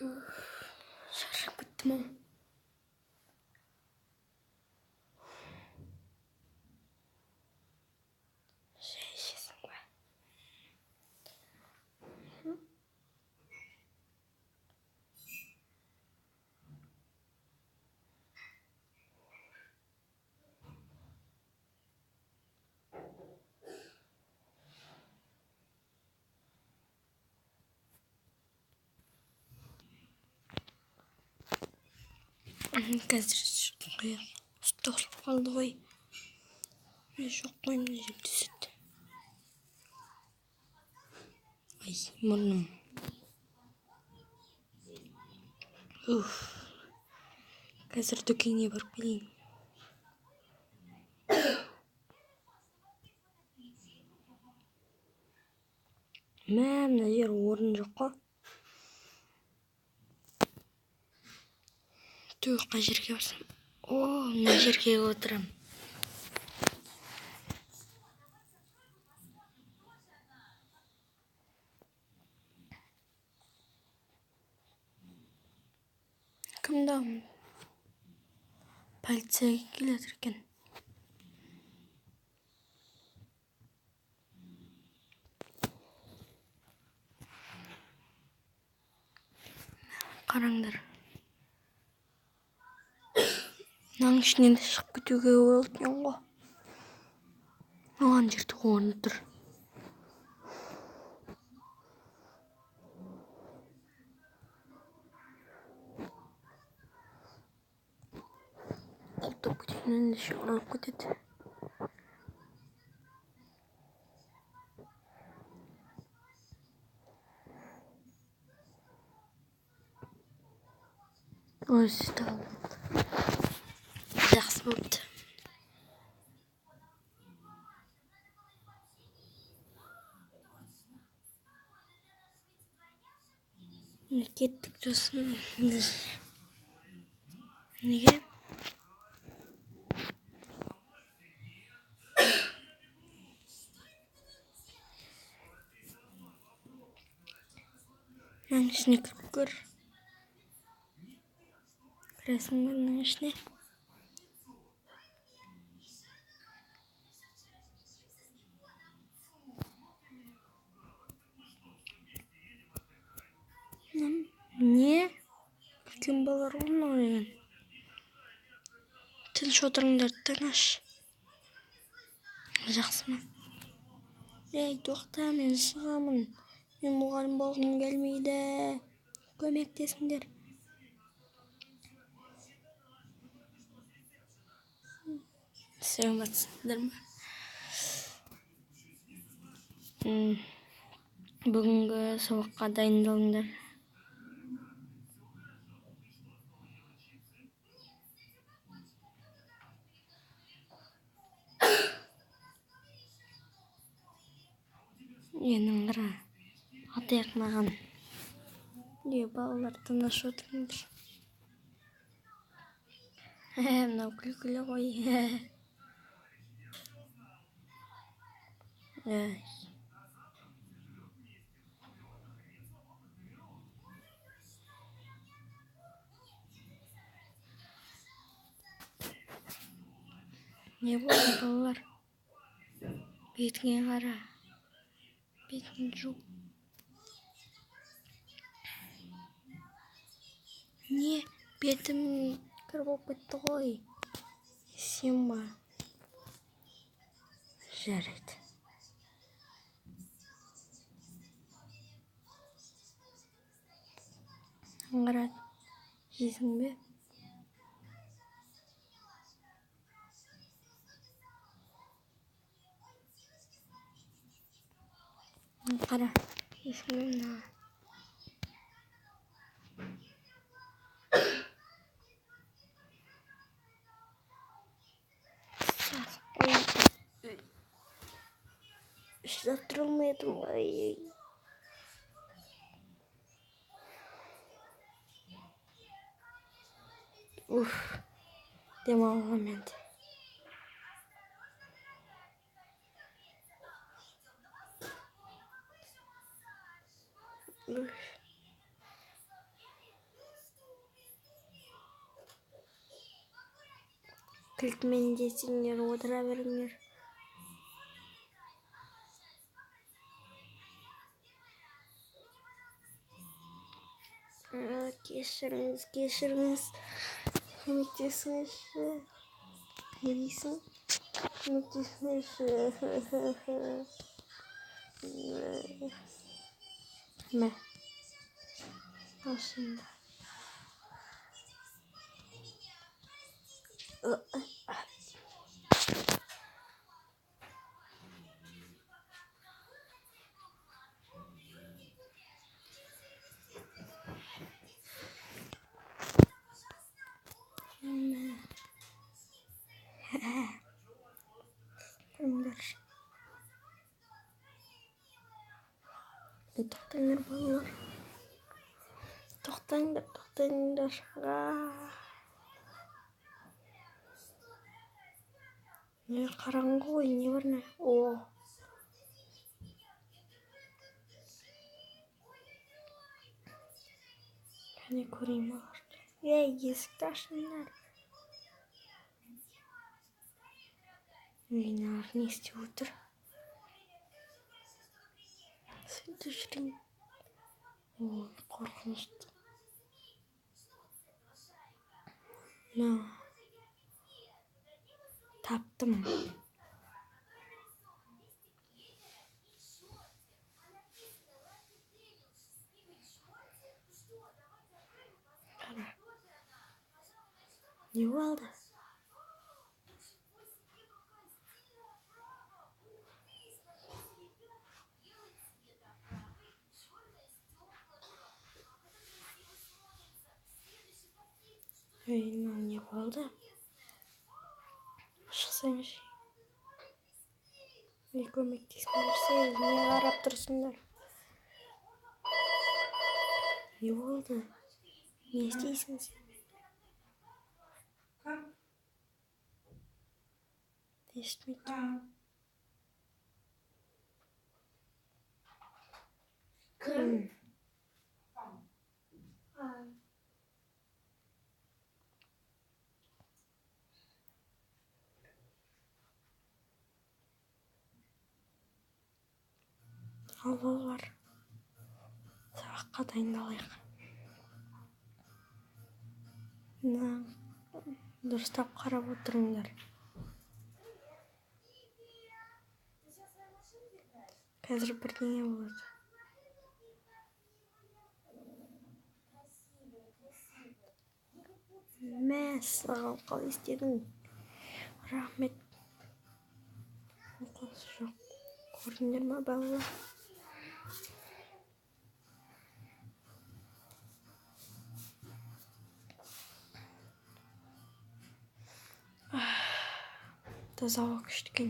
Şarjım bitti mi? Şeysin be. Қазір стол қалды ғой. Жоқ қой, мына жеп түседі. Ай, мұрным. Қазір дүкенге барып келейін. Мына жер орын жоқ қой. Қай жерге барсам? Мына жерге отырам. Кімді? Полиция келеді екен. Қараңдар. Мынаның ішінен де шығып кетуге болады екен ғой. Оған жерде орын тұр. Құлтып кететін ендеше ұрылып кетеді. Сөйтіп алды. Жақсы болыпты. Кеттік достым. Неге? Мынаның ішіне кіріп көр. Кіресің бе мынаның ішіне? Не? Үлкен балалар ғой мынау деген. Тіл шодырыңдарды тыңдашы. Жақсы ма? Ей, тоқта, мен шығамын. Мен мұғалім болғым келмейді. Көмектесіңдер. Сәлеметсіздер ме? Бүгінгі сабаққа дайындалыңдар. Енің қара. Атаяқ маған. Балалар тыныш отырыңдар. Мынау күлкілі ғой. Не болды балалар? Бетіңе қара. Бетін жу. Не? Бетім кір болып кетті ғой. Сен ба? Жарайды. Қара. Жейсің бе? Қара. Жейсің бе мына? Шыдап тұра алмадым ғой. Демалғам енді. кілтмен десеңдер отыра беріңдер. Кешіріңіз, көмектесіңізші. Не дейсің? Көмектесіңізші. Мә, осында. Тоқтаңдар балалар. Тоқтаңдар. Не қараңғы ғой, не бар не? О. Кәне көрейін балалар. Есікті ашыңдар. Мыналар не істеп отыр? Сөйтіп жүрейін. Ой, қорқынышты. Таптым. Қара. Не болды? Не болды? Шықсаңшы. Көмектескіңдерсе, не қарап тұрсыңдар? Не болды? Не істейсің сен? Естімейді. Ал балалар, сабаққа дайындалайық. Дұрыстап қарап отырыңдар. Қазір бірдеңе болады. Мәссаған, қалай істедің? Рахмет. Оқасы жоқ. Көрдіңдер ма балалар? Таза ауа күшті екен.